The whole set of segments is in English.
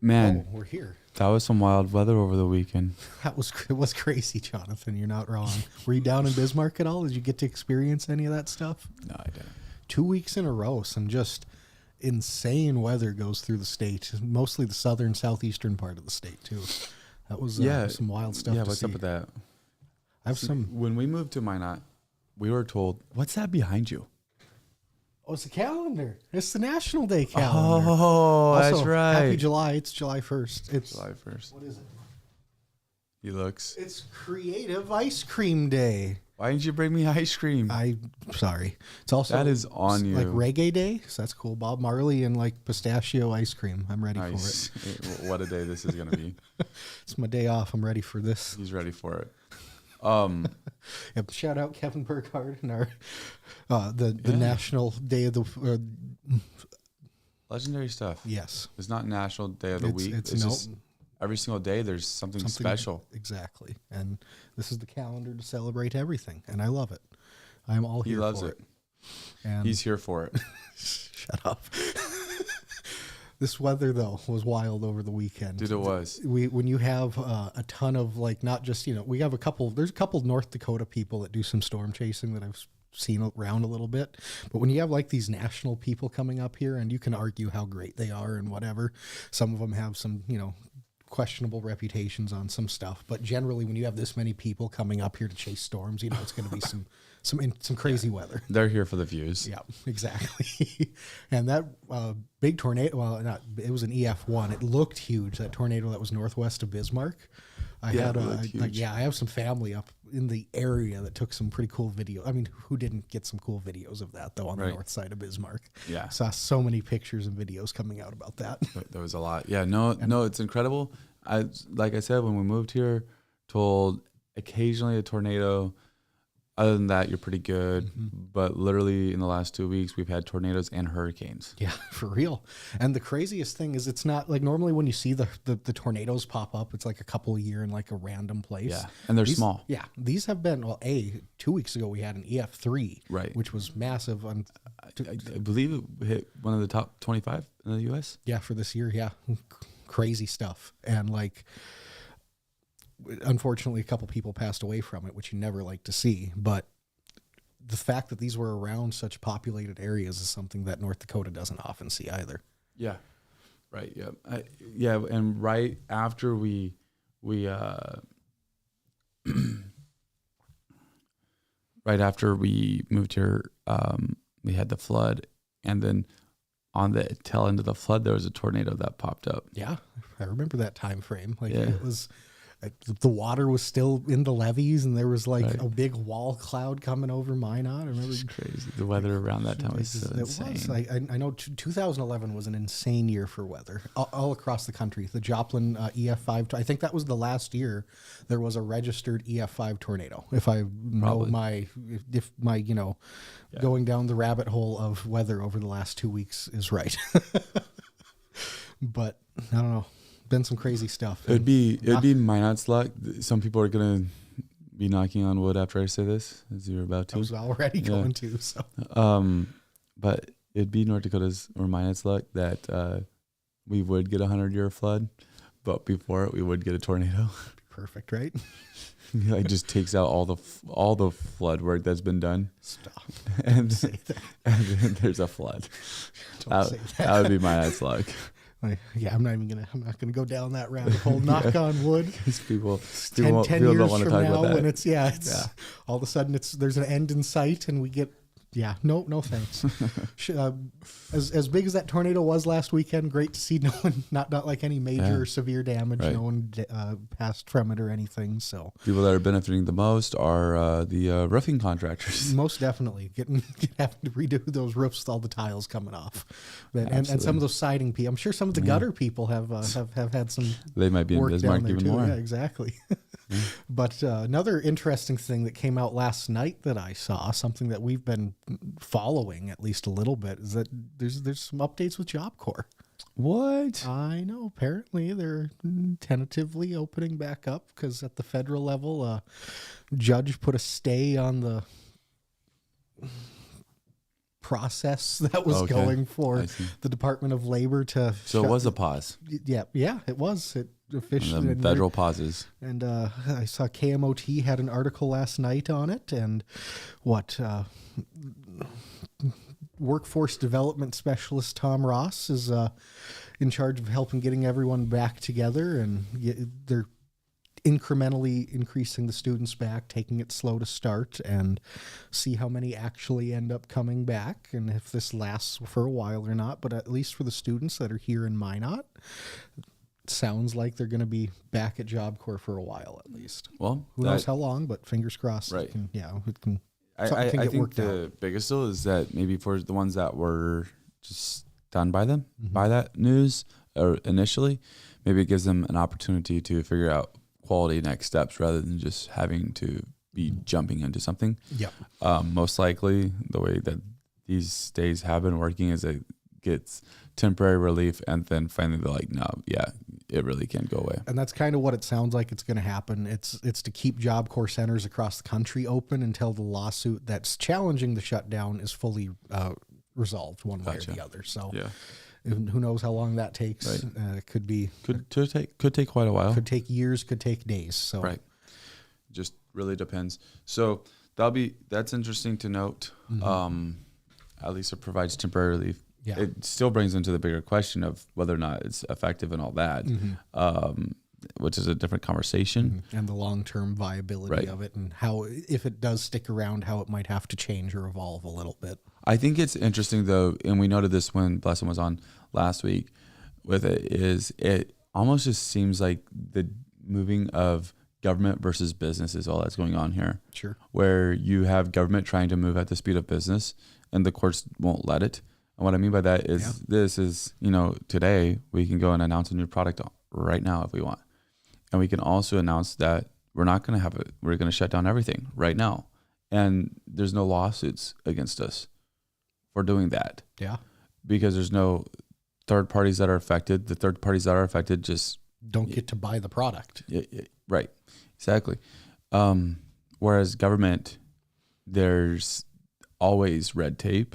Man, we're here. that was some wild weather over the weekend. It was crazy, Jonathan. You're not wrong. Were you down in Bismarck at all? Did you get to experience any of that stuff? No, I didn't. 2 weeks in a row, some just insane weather goes through the state. Mostly the southeastern part of the state too. That was some wild stuff. Yeah, to what's see. up with that? I have some. When we moved to Minot, we were told, "What's that behind you?" Oh, it's a calendar. It's the National Day calendar. Oh, Also, that's right. Happy July. It's July 1st. It's July 1st. What is it? He looks. It's Creative Ice Cream Day. Why didn't you bring me ice cream? I'm sorry. It's also That is on you. like Reggae Day, so that's cool. Bob Marley and like pistachio ice cream. I'm ready for it. What a day this is going to be. It's my day off. I'm ready for this. He's ready for it. Yep. Shout out Kevin Burkhardt and our the National Day of the Legendary stuff. yes. It's not National Day of the Week. It's no, just every single day there's something special. Exactly. And this is the calendar to celebrate everything, and I love it. I'm all here He loves for it. And He's here for it. shut up. This weather though was wild over the weekend. Dude, it was. When you have a ton of like not just we have there's a couple North Dakota people that do some storm chasing that I've seen around a little bit, but when you have like these national people coming up here, and you can argue how great they are and whatever, some of them have some questionable reputations on some stuff, but generally when you have this many people coming up here to chase storms, it's going to be some crazy weather. They're here for the views. Yeah, exactly. And that big tornado, it was an EF1. It looked huge, that tornado that was northwest of Bismarck. I have some family up in the area that took some pretty cool video. I mean, who didn't get some cool videos of that, though, on the north side of Bismarck? Yeah. Saw so many pictures and videos coming out about that. There was a lot. Yeah, no, it's incredible. Like I said, when we moved here, told occasionally a tornado. Other than that, you're pretty good. Mm-hmm. But literally in the last 2 weeks, we've had tornadoes and hurricanes. Yeah, for real. And the craziest thing is it's not like normally when you see the tornadoes pop up, it's like a couple a year in like a random place. Yeah, and they're small. Yeah, these have been, 2 weeks ago we had an EF3, right, which was massive. I believe it hit one of the top 25 in the U.S. Yeah, for this year, yeah. Crazy stuff. And like, unfortunately, a couple people passed away from it, which you never like to see. But the fact that these were around such populated areas is something that North Dakota doesn't often see either. Yeah. Right. Yeah. And right after we right after we moved here, we had the flood, and then on the tail end of the flood, there was a tornado that popped up. Yeah, I remember that time frame. It was. The water was still in the levees, and there was a big wall cloud coming over Minot. I remember. It's crazy. The weather around that time was so insane. I know 2011 was an insane year for weather all across the country. The Joplin EF5, I think that was the last year there was a registered EF5 tornado. If I know going down the rabbit hole of weather over the last 2 weeks is right. But I don't know. Been some crazy stuff. It'd be Minot's luck. Some people are gonna be knocking on wood after I say this, as you're about to. I was already going to. So, but it'd be North Dakota's or Minot's luck that we would get a 100-year flood, but before it we would get a tornado. Perfect, right? It just takes out all the flood work that's been done. Stop. And then there's a flood. Don't say that. That would be Minot's luck. I'm not gonna go down that rabbit hole. Knock on wood. Because people 10 years don't want to talk about that. When it's all of a sudden there's an end in sight, and we get no thanks. As big as that tornado was last weekend, great to see no one, not like any major or severe damage. Right. No one passed from it or anything. So people that are benefiting the most are the roofing contractors. Most definitely having to redo those roofs with all the tiles coming off, and some of those siding people. I'm sure some of the gutter people have had some. They might be in Bismarck even more. Yeah, exactly. But another interesting thing that came out last night that I saw, something that we've been following at least a little bit, is that there's some updates with Job Corps. What? I know. Apparently, they're tentatively opening back up because at the federal level, a judge put a stay on the process that was going for the Department of Labor to. So it was a pause. Yeah, it was. It officially and federal pauses. And I saw KMOT had an article last night on it, and workforce development specialist Tom Ross is in charge of helping getting everyone back together, and they're incrementally increasing the students back, taking it slow to start, and see how many actually end up coming back, and if this lasts for a while or not. But at least for the students that are here in Minot, it sounds like they're going to be back at Job Corps for a while at least. Well, who knows how long, but fingers crossed. Right. It can. I think the biggest deal is that maybe for the ones that were just done by them, by that news or initially, maybe it gives them an opportunity to figure out quality next steps rather than just having to be jumping into something. Yeah. Most likely the way that these days have been working is it gets temporary relief and then finally they're like, no, yeah, it really can't go away. And that's kind of what it sounds like it's going to happen. It's to keep Job Corps centers across the country open until the lawsuit that's challenging the shutdown is fully resolved one way or the other. So yeah. Who knows how long that takes? Right. It could take quite a while. Could take years. Could take days. So right, just really depends. So that's interesting to note. At least it provides temporary relief. Yeah. It still brings into the bigger question of whether or not it's effective and all that, which is a different conversation. And the long-term viability of it, and how, if it does stick around, how it might have to change or evolve a little bit. I think it's interesting though, and we noted this when Blessing was on last week with it, is it almost just seems like the moving of government versus business is all that's going on here. Sure. Where you have government trying to move at the speed of business and the courts won't let it. And what I mean by that is this is, today we can go and announce a new product right now if we want. And we can also announce that we're not going to have it. We're going to shut down everything right now. And there's no lawsuits against us for doing that. Yeah. Because there's no third parties that are affected. The third parties that are affected just don't get to buy the product. Right. Exactly. Whereas government, there's always red tape.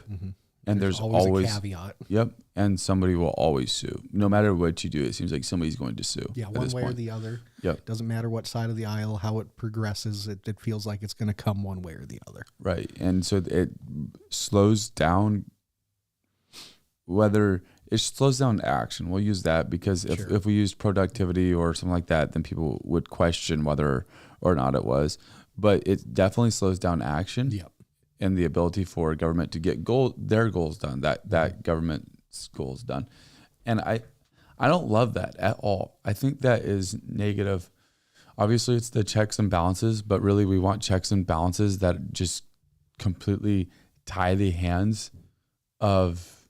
And there's always a caveat. Yep. And somebody will always sue. No matter what you do, it seems like somebody's going to sue. Yeah, one way or the other. Yep. Doesn't matter what side of the aisle, how it progresses, it feels like it's going to come one way or the other. Right. And so it slows down action. We'll use that because if we used productivity or something like that, then people would question whether or not it was. But it definitely slows down action. Yep. And the ability for government to get their goals done, that government's goals done. And I don't love that at all. I think that is negative. Obviously, it's the checks and balances, but really we want checks and balances that just completely tie the hands of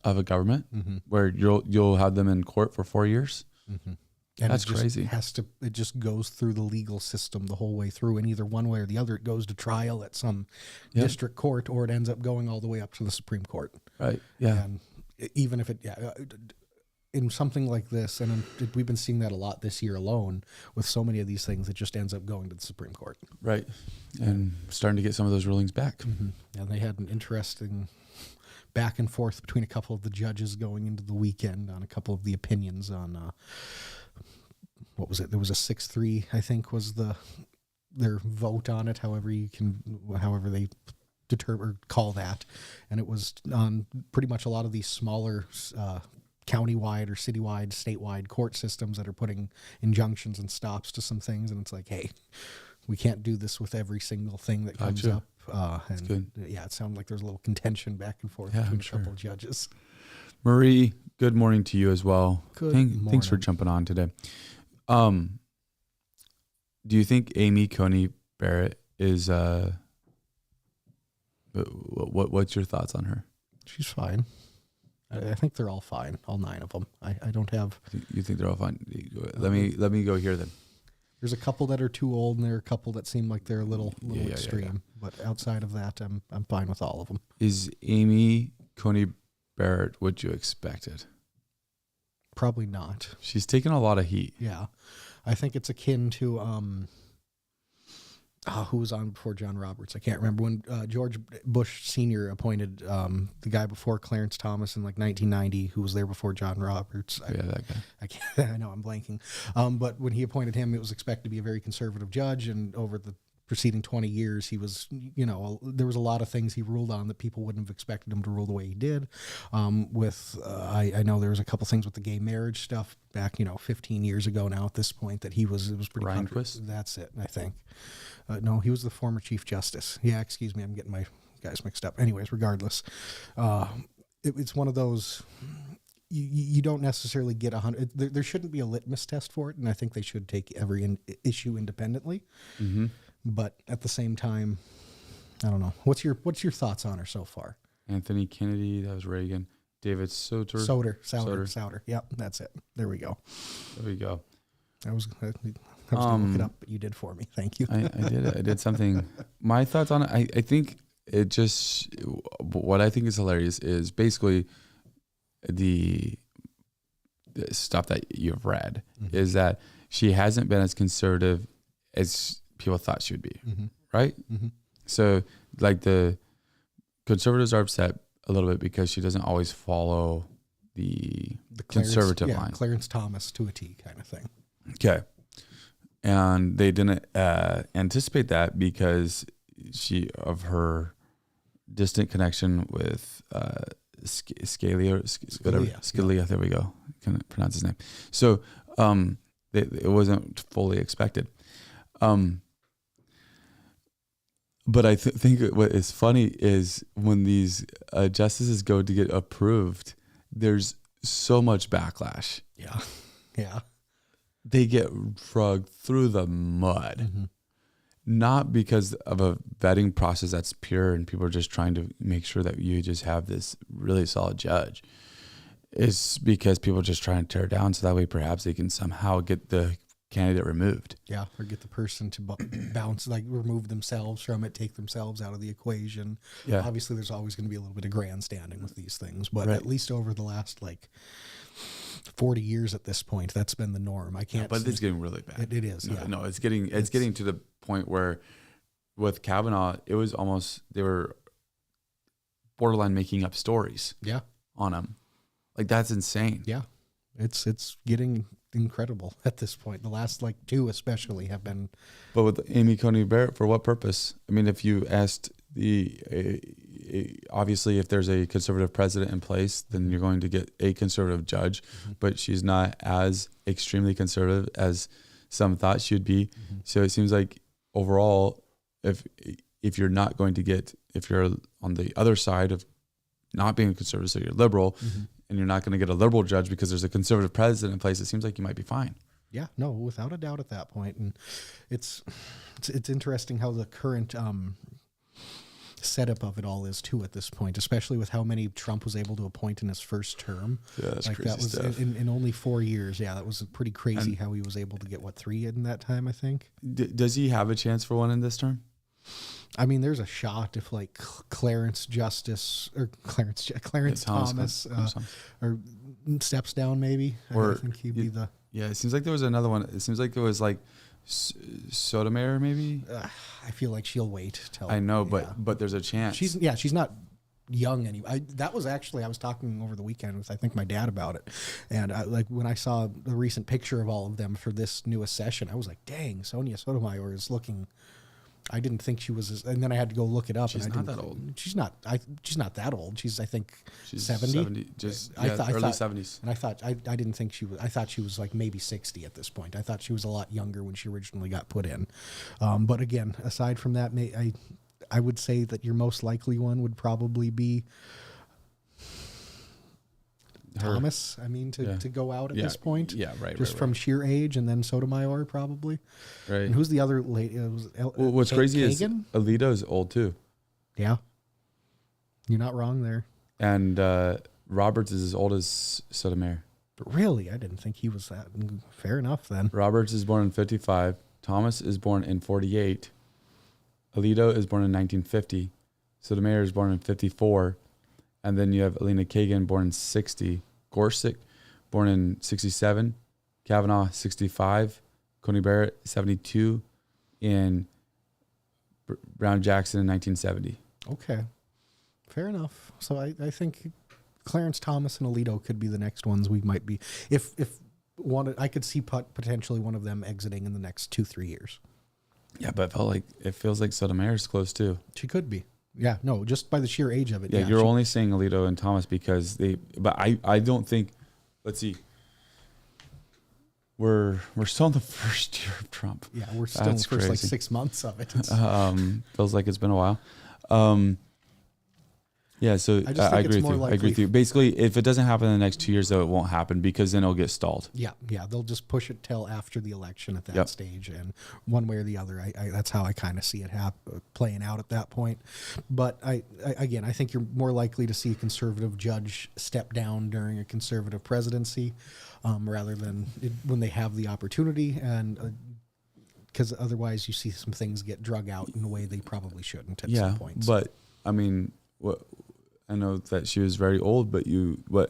a government, where you'll have them in court for 4 years. And that's crazy. It just goes through the legal system the whole way through, and either one way or the other, it goes to trial at some district court, or it ends up going all the way up to the Supreme Court. Right. Yeah. And even if in something like this, and we've been seeing that a lot this year alone with so many of these things, it just ends up going to the Supreme Court. Right. And starting to get some of those rulings back. And they had an interesting back and forth between a couple of the judges going into the weekend on a couple of the opinions on what was it? There was a 6-3, I think, was their vote on it. However they determine or call that, and it was on pretty much a lot of these smaller countywide or citywide, statewide court systems that are putting injunctions and stops to some things, and it's like, hey, we can't do this with every single thing that comes up. That's good. Yeah, it sounded like there's a little contention back and forth between a couple of judges. Marie, good morning to you as well. Good morning. Thanks for jumping on today. Do you think Amy Coney Barrett is what's your thoughts on her? She's fine. I think they're all fine, all 9 of them. I don't have. You think they're all fine? Let me go here then. There's a couple that are too old, and there are a couple that seem like they're a little extreme. But outside of that, I'm fine with all of them. Is Amy Coney Barrett what you expected? Probably not. She's taken a lot of heat. Yeah. I think it's akin to Who was on before John Roberts? I can't remember when George Bush Sr. appointed the guy before Clarence Thomas in like 1990, who was there before John Roberts. Yeah, that guy. I can't. I know I'm blanking. But when he appointed him, it was expected to be a very conservative judge, and over the preceding 20 years, he was, there was a lot of things he ruled on that people wouldn't have expected him to rule the way he did. I know there was a couple things with the gay marriage stuff back, 15 years ago now at this point that it was pretty Rehnquist? That's it, I think. No, he was the former Chief Justice. Yeah, excuse me, I'm getting my guys mixed up. Anyways, regardless, it's one of those, you don't necessarily get 100. There shouldn't be a litmus test for it, and I think they should take every issue independently. Mm-hmm. But at the same time, I don't know. What's your thoughts on her so far? Anthony Kennedy, that was Reagan. David Souter. Yep, that's it. There we go. I was going to look it up, but you did for me. Thank you. I did it. I did something. My thoughts on it, I think it just, what I think is hilarious is basically the stuff that you've read, mm-hmm. is that she hasn't been as conservative as people thought she would be, mm-hmm. right? Mm-hmm. So like the conservatives are upset a little bit because she doesn't always follow the conservative line. Clarence Thomas to a T kind of thing. Okay. And they didn't anticipate that because of her distant connection with Scalia. There we go. I can't pronounce his name. So it wasn't fully expected. But I think what is funny is when these justices go to get approved, there's so much backlash. Yeah. Yeah. They get dragged through the mud, mm-hmm. not because of a vetting process that's pure and people are just trying to make sure that you just have this really solid judge. It's because people are just trying to tear down so that way perhaps they can somehow get the candidate removed. Yeah, or get the person to bounce, like remove themselves from it, take themselves out of the equation. Yeah. Obviously, there's always going to be a little bit of grandstanding with these things, but right. At least over the last 40 years at this point, that's been the norm. I can't. But it's getting really bad. It is. No, it's getting to the point where with Kavanaugh, it was almost they were borderline making up stories. Yeah. On him, that's insane. Yeah, it's getting incredible at this point. The last two especially have been. But with Amy Coney Barrett, for what purpose? I mean, if you asked obviously if there's a conservative president in place, then you're going to get a conservative judge, mm-hmm. but she's not as extremely conservative as some thought she would be. Mm-hmm. So it seems like overall, if you're not going to get, if you're on the other side of not being a conservative, so you're liberal, mm-hmm. and you're not going to get a liberal judge because there's a conservative president in place, it seems like you might be fine. Yeah, no, without a doubt at that point. And it's interesting how the current setup of it all is too at this point, especially with how many Trump was able to appoint in his first term. Yeah, that's crazy. That was stuff. In only 4 years. Yeah, that was pretty crazy how he was able to get 3 in that time, I think. Does he have a chance for one in this term? I mean, there's a shot if Clarence Thomas or steps down maybe. Or I think he'd be the. Yeah, it seems like there was another one. It seems like it was Sotomayor maybe. I feel like she'll wait till. I know, but there's a chance. She's not young anyway. That was actually, I was talking over the weekend with I think my dad about it, and when I saw the recent picture of all of them for this newest session, I was like, dang, Sonia Sotomayor is looking. I didn't think she was, and then I had to go look it up. She's not that old. She's not that old. She's, I think, she's 70. 70 early 70s. And I thought, I didn't think she was. I thought she was maybe 60 at this point. I thought she was a lot younger when she originally got put in. But again, aside from that, I would say that your most likely one would probably be Thomas. I mean, to go out at this point. Yeah, right. Just from sheer age, and then Sotomayor probably. Right. And who's the other lady? What's crazy is Alito is old too. Yeah. You're not wrong there. And Roberts is as old as Sotomayor. But really, I didn't think he was that. Fair enough then. Roberts is born in 55. Thomas is born in 48. Alito is born in 1950. Sotomayor is born in 54. And then you have Elena Kagan, born in 60. Gorsuch, born in 67. Kavanaugh, 65. Coney Barrett, 72. In Brown Jackson in 1970. Okay. Fair enough. So I think Clarence Thomas and Alito could be the next ones we might be. If one, I could see potentially one of them exiting in the next 2-3 years. Yeah, but it feels like Sotomayor's close too. She could be. Yeah, no, just by the sheer age of it. Yeah, you're only saying Alito and Thomas because but I don't think, let's see. We're still in the first year of Trump. Yeah, we're still in the first like 6 months of it. Feels like it's been a while. Yeah, so I agree with you. I agree with you. Basically, if it doesn't happen in the next 2 years, though, it won't happen because then it'll get stalled. Yeah, they'll just push it till after the election at that stage, and one way or the other, that's how I kind of see it playing out at that point. But I think you're more likely to see a conservative judge step down during a conservative presidency, rather than when they have the opportunity, and because otherwise you see some things get drug out in a way they probably shouldn't at some points. But I mean, I know that she was very old, but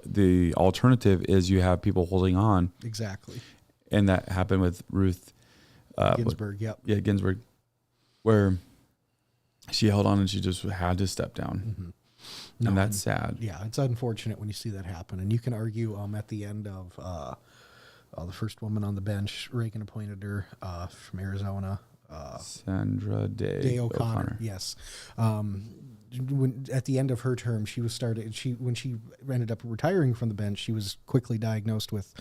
the alternative is you have people holding on. Exactly. And that happened with Ruth Ginsburg. Ginsburg, where she held on and she just had to step down. Mm-hmm. And that's sad. Yeah, it's unfortunate when you see that happen. And you can argue at the end of the first woman on the bench, Reagan appointed her from Arizona. Sandra Day O'Connor. Yes. At the end of her term, when she ended up retiring from the bench, she was quickly diagnosed with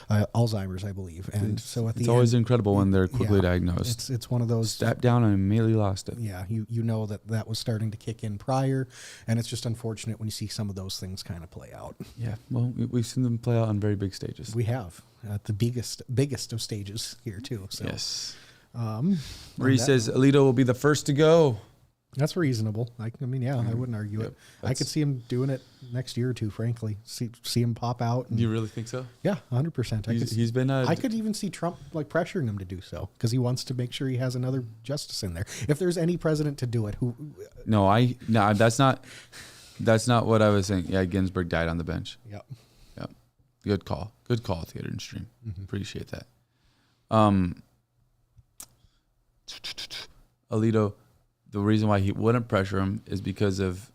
Alzheimer's, I believe. And so it's always incredible when they're quickly diagnosed. It's one of those stepped down and immediately lost it. Yeah, you know that was starting to kick in prior, and it's just unfortunate when you see some of those things kind of play out. Yeah, well, we've seen them play out on very big stages. We have at the biggest of stages here too. So. Yes. Marie says Alito will be the first to go. That's reasonable. I mean, I wouldn't argue it. I could see him doing it next year or two, frankly. See him pop out. You really think so? Yeah, 100%. He's been. I could even see Trump pressuring him to do so because he wants to make sure he has another justice in there. If there's any president to do it, who? No, that's not what I was saying. Yeah, Ginsburg died on the bench. Yep. Good call, Theater and Stream. Mm-hmm. Appreciate that. Alito. The reason why he wouldn't pressure him is because of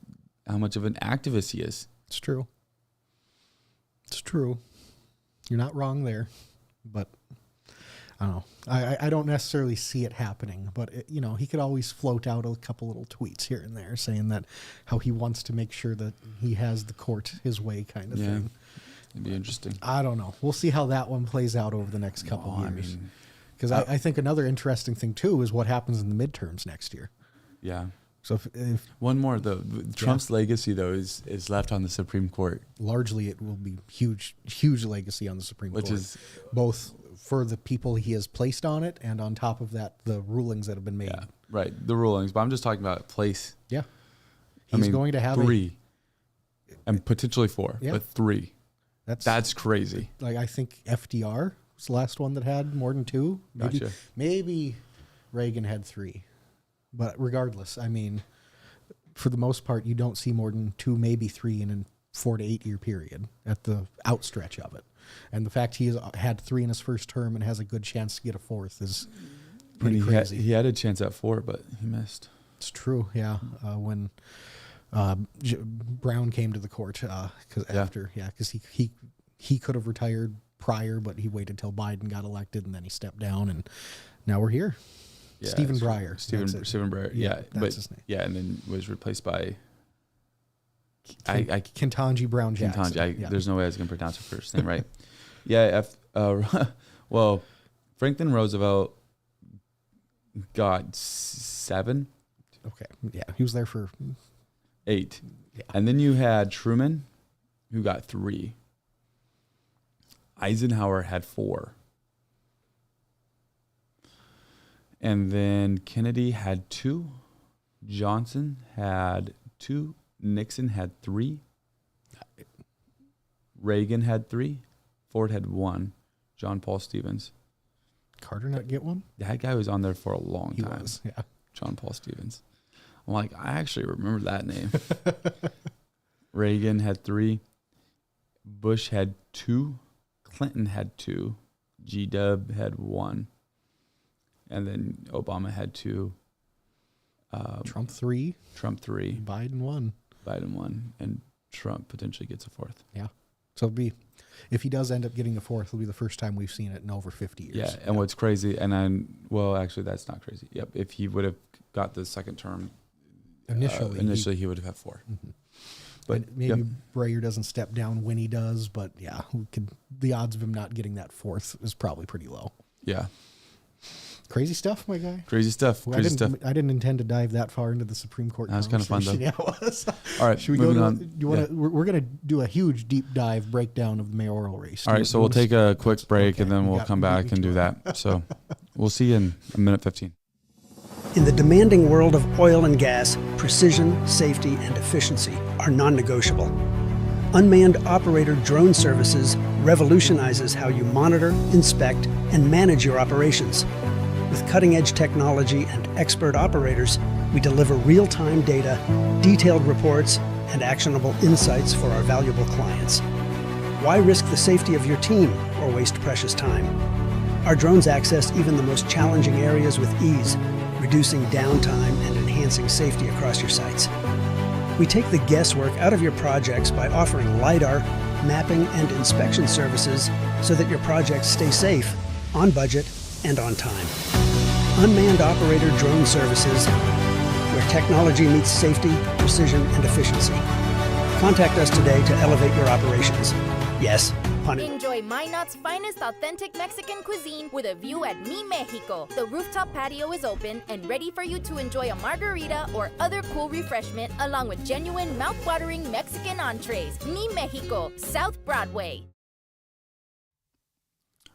how much of an activist he is. It's true. You're not wrong there, but I don't know. I don't necessarily see it happening, but he could always float out a couple little tweets here and there saying that how he wants to make sure that he has the court his way kind of thing. It'd be interesting. I don't know. We'll see how that one plays out over the next couple years. Because I think another interesting thing too is what happens in the midterms next year. Yeah. So if one more though, Trump's legacy though is left on the Supreme Court. Largely, it will be huge legacy on the Supreme Court, which is both for the people he has placed on it, and on top of that, the rulings that have been made. Yeah, right, the rulings. But I'm just talking about place. Yeah, he's going to have 3, and potentially 4, but 3. That's crazy. Like I think FDR was the last one that had more than 2. Maybe Reagan had 3. But regardless, I mean, for the most part, you don't see more than 2, maybe 3 in a 4 to 8 year period at the outstretch of it. And the fact he has had 3 in his first term and has a good chance to get a 4th is pretty crazy. He had a chance at 4, but he missed. It's true, yeah. When Brown came to the court, because he could have retired prior, but he waited till Biden got elected and then he stepped down, and now we're here. Yeah, Stephen Breyer. Stephen Breyer. Yeah, that's his name. Yeah, and then was replaced by Ketanji Brown Jackson. There's no way I was going to pronounce her first name right. Well, Franklin Roosevelt got 7. Okay. Yeah, he was there for 8. Yeah. And then you had Truman, who got 3. Eisenhower had 4. And then Kennedy had 2. Johnson had 2. Nixon had 3. Reagan had 3. Ford had 1. John Paul Stevens. Carter not get one? That guy was on there for a long time. He was, yeah. John Paul Stevens. I'm like, I actually remember that name. Reagan had 3. Bush had 2. Clinton had 2. G-Dub had 1. And then Obama had 2. Trump 3, Biden 1. Biden 1, and Trump potentially gets a 4th. Yeah. So if he does end up getting a 4th, it'll be the first time we've seen it in over 50 years. Yeah, and what's crazy, actually, that's not crazy. Yep, if he would have got the second term initially, he would have had 4. Mm-hmm. But and maybe Breyer doesn't step down when he does, but yeah, the odds of him not getting that 4th is probably pretty low. Yeah. Crazy stuff, my guy. Crazy stuff. I didn't intend to dive that far into the Supreme Court. That was kind of fun, though. Yeah, it was. All right, should we go on? We're going to do a huge deep dive breakdown of the mayoral race. All right, so we'll take a quick break, and then we'll come back and do that. So we'll see you in a minute 15. In the demanding world of oil and gas, precision, safety, and efficiency are non-negotiable. Unmanned operator drone services revolutionizes how you monitor, inspect, and manage your operations. With cutting-edge technology and expert operators, we deliver real-time data, detailed reports, and actionable insights for our valuable clients. Why risk the safety of your team or waste precious time? Our drones access even the most challenging areas with ease, reducing downtime and enhancing safety across your sites. We take the guesswork out of your projects by offering LiDAR, mapping, and inspection services so that your projects stay safe, on budget, and on time. Unmanned operator drone services, where technology meets safety, precision, and efficiency. Contact us today to elevate your operations. Yes, Enjoy Minot's finest authentic Mexican cuisine with a view at Mi Mexico. The rooftop patio is open and ready for you to enjoy a margarita or other cool refreshment along with genuine mouth-watering Mexican entrees. Mi Mexico, South Broadway.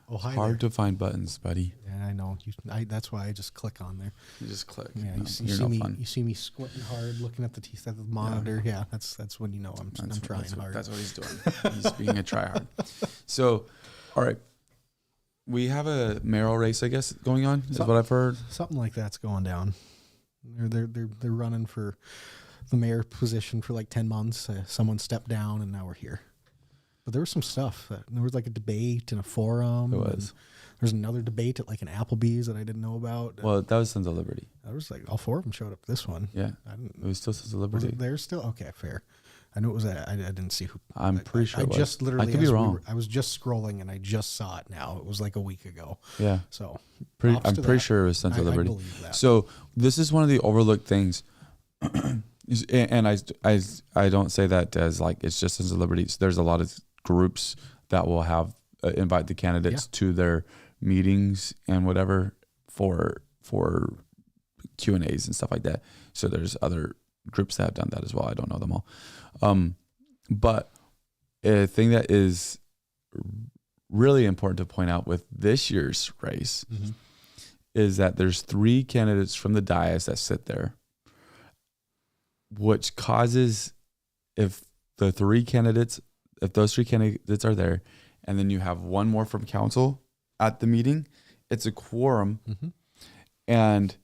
Oh, hi Hard there. to find buttons, buddy. Yeah, I know. That's why I just click on there. You just click. Yeah, No, you see me squinting hard, looking at the teeth at the monitor. Yeah, that's when you know I'm trying hard. That's what he's doing. He's being a tryhard. So, all right. We have a mayoral race, I guess, going on, is what I've heard. Something like that's going down. They're running for the mayor position for like 10 months. Someone stepped down, and now we're here. But there was some stuff. There was like a debate and a forum. It was. There's another debate at like an Applebee's that I didn't know about. Well, that was Sons of Liberty. There was like all 4 of them showed up. This one. Yeah. It was still Sons of Liberty. They're still okay. Fair. I knew it was. I didn't see who. I'm pretty sure. I just literally. I could be wrong. I was just scrolling and I just saw it now. It was like a week ago. Yeah. So I'm pretty sure it was Sons of Liberty. I believe that. So this is one of the overlooked things. And I don't say that as like it's just Sons of Liberty. There's a lot of groups that will have invite the candidates to their meetings and whatever for Q&As and stuff like that. So there's other groups that have done that as well. I don't know them all. But a thing that is really important to point out with this year's race is that there's 3 candidates from the dais that sit there, which causes if those 3 candidates are there, and then you have one more from council at the meeting, it's a quorum. And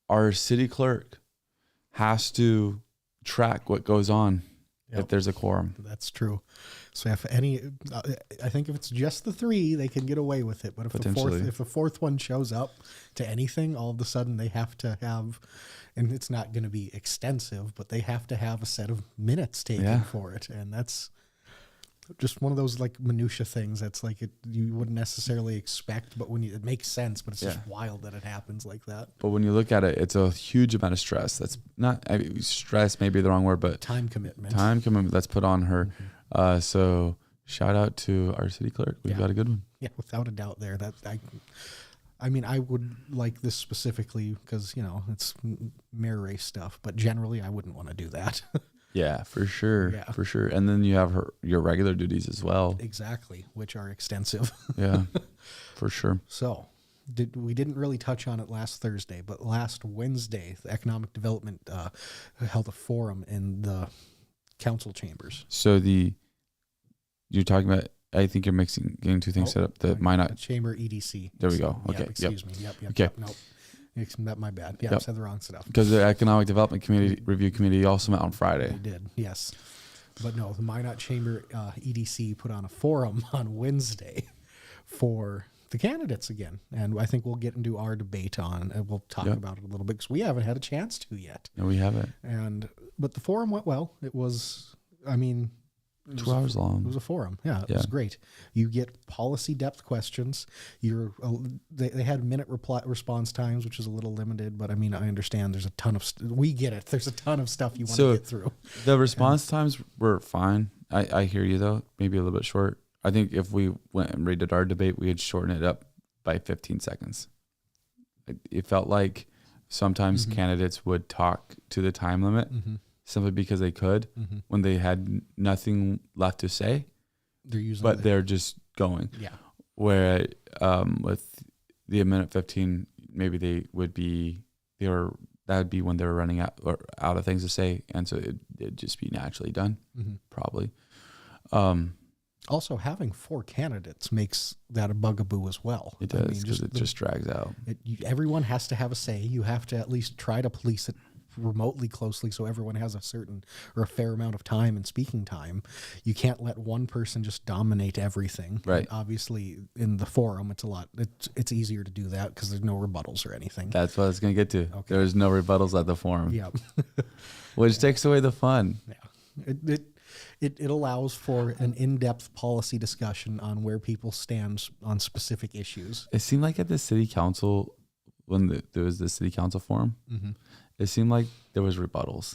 our city clerk has to track what goes on if there's a quorum. That's true. So if I think if it's just the 3, they can get away with it. But if the fourth one shows up to anything, all of a sudden they have to have, and it's not going to be extensive, but they have to have a set of minutes taken for it. And that's just one of those like minutia things that's like you wouldn't necessarily expect, but it makes sense, but it's just wild that it happens like that. But when you look at it, it's a huge amount of stress. That's not stress, maybe the wrong word, but time commitment that's put on her. So shout out to our city clerk. We've got a good one. Yeah, without a doubt there. I mean, I would like this specifically because, it's mayor race stuff, but generally I wouldn't want to do that. Yeah, for sure. Yeah. For sure. And then you have your regular duties as well. Exactly, which are extensive. Yeah, for sure. So we didn't really touch on it last Thursday, but last Wednesday, the Economic Development held a forum in the council chambers. So you're talking about, I think you're getting 2 things set up. The Minot Chamber EDC. There we go. Okay. Excuse me. Yep. Okay. Nope. That my bad. Yeah, I said the wrong stuff. Because the Economic Development Review Committee also met on Friday. They did, yes. But no, the Minot Chamber EDC put on a forum on Wednesday for the candidates again. And I think we'll get into our debate on, and we'll talk about it a little bit because we haven't had a chance to yet. No, we haven't. But the forum went well. It was, I mean, 2 hours long. It was a forum. Yeah, it was great. You get policy depth questions. They had minute response times, which is a little limited, but I mean, I understand there's a ton of, we get it. There's a ton of stuff you want to get through. The response times were fine. I hear you though, maybe a little bit short. I think if we went and redid our debate, we would shorten it up by 15 seconds. It felt like sometimes candidates would talk to the time limit simply because they could when they had nothing left to say. They're just going. Yeah. Where with the minute 15, maybe that would be when they were running out of things to say, and so it'd just be naturally done, probably. Also, having 4 candidates makes that a bugaboo as well. It does, because it just drags out. Everyone has to have a say. You have to at least try to police it remotely closely so everyone has a fair amount of time and speaking time. You can't let one person just dominate everything. Right. And obviously, in the forum, it's easier to do that because there's no rebuttals or anything. That's what I was going to get to. Okay. There's no rebuttals at the forum. Yeah. Which takes away the fun. Yeah. It allows for an in-depth policy discussion on where people stand on specific issues. It seemed like at the city council, when there was the city council forum, it seemed like there was rebuttals.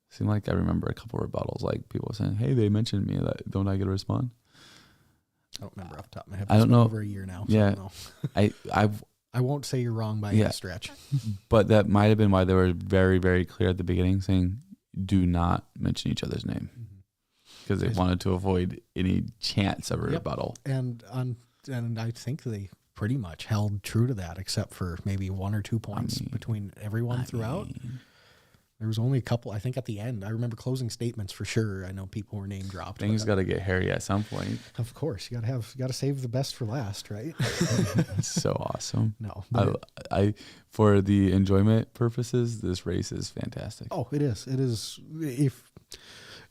It seemed like I remember a couple of rebuttals, like people saying, "Hey, they mentioned me. Don't I get to respond?" I don't remember off the top of my head. I don't know. Over a year now. So yeah, I don't know. I won't say you're wrong by any stretch. But that might have been why they were very, very clear at the beginning, saying, "Do not mention each other's name." Because they wanted to avoid any chance of a rebuttal. And I think they pretty much held true to that, except for maybe 1 or 2 points between everyone throughout. There was only a couple, I think, at the end. I remember closing statements for sure. I know people were name dropped. Things got to get hairy at some point. Of course, you got to save the best for last, right? So awesome. No, I for the enjoyment purposes, this race is fantastic. Oh, it is. It is.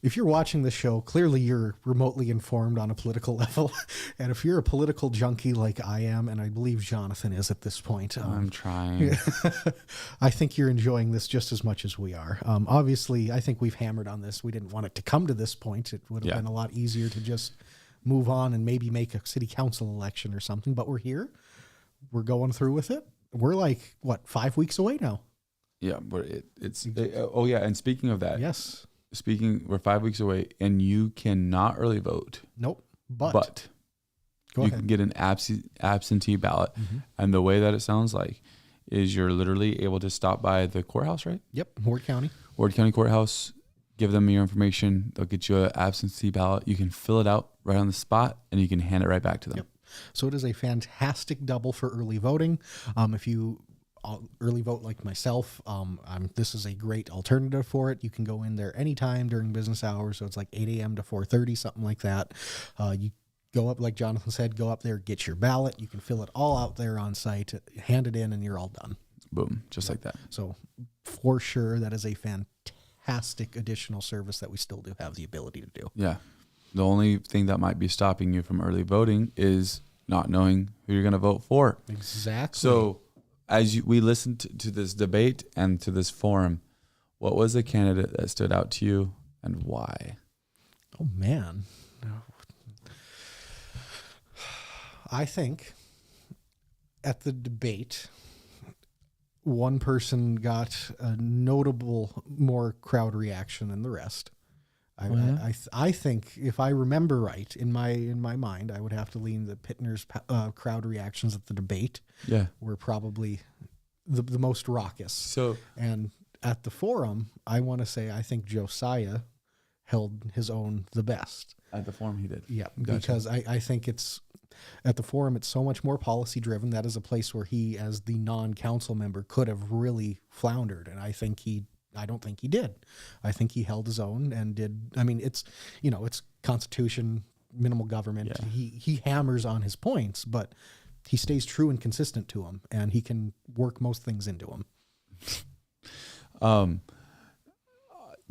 If you're watching the show, clearly you're remotely informed on a political level. And if you're a political junkie like I am, and I believe Jonathan is at this point. I'm trying. I think you're enjoying this just as much as we are. Obviously, I think we've hammered on this. We didn't want it to come to this point. It would have been a lot easier to just move on and maybe make a city council election or something. But we're here. We're going through with it. We're like, 5 weeks away now? Yeah. But and speaking of that. Yes. We're 5 weeks away, and you cannot early vote. Nope. But you can get an absentee ballot. And the way that it sounds like is you're literally able to stop by the courthouse, right? Yep. Ward County Courthouse, give them your information. They'll get you an absentee ballot. You can fill it out right on the spot, and you can hand it right back to them. Yep. So it is a fantastic double for early voting. If you early vote like myself, this is a great alternative for it. You can go in there anytime during business hours, so it's like 8 a.m. to 4:30, something like that. You go up, like Jonathan said, go up there, get your ballot. You can fill it all out there on site, hand it in, and you're all done. Boom, just like that. So for sure, that is a fantastic additional service that we still do have the ability to do. Yeah. The only thing that might be stopping you from early voting is not knowing who you're going to vote for. Exactly. So as we listened to this debate and to this forum, what was the candidate that stood out to you and why? Oh, man. I think at the debate, one person got a notable more crowd reaction than the rest. I think if I remember right, in my mind, I would have to lean the Pittner's crowd reactions at the debate. Yeah, were probably the most raucous. And at the forum, I want to say I think Josiah held his own the best. At the forum, he did. Yeah, gotcha. Because I think it's at the forum, it's so much more policy driven. That is a place where he, as the non-council member, could have really floundered, and I don't think he did. I think he held his own and did. I mean, it's Constitution, minimal government. Yeah. He hammers on his points, but he stays true and consistent to them, and he can work most things into them.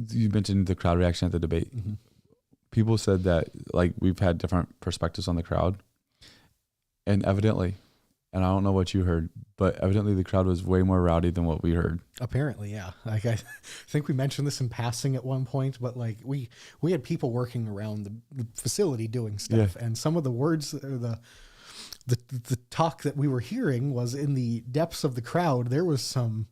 You mentioned the crowd reaction at the debate. People said that, like, we've had different perspectives on the crowd. And evidently, and I don't know what you heard, but evidently the crowd was way more rowdy than what we heard. Apparently, yeah. Like I think we mentioned this in passing at one point, but like we had people working around the facility doing stuff, and some of the words or the talk that we were hearing was in the depths of the crowd. There was some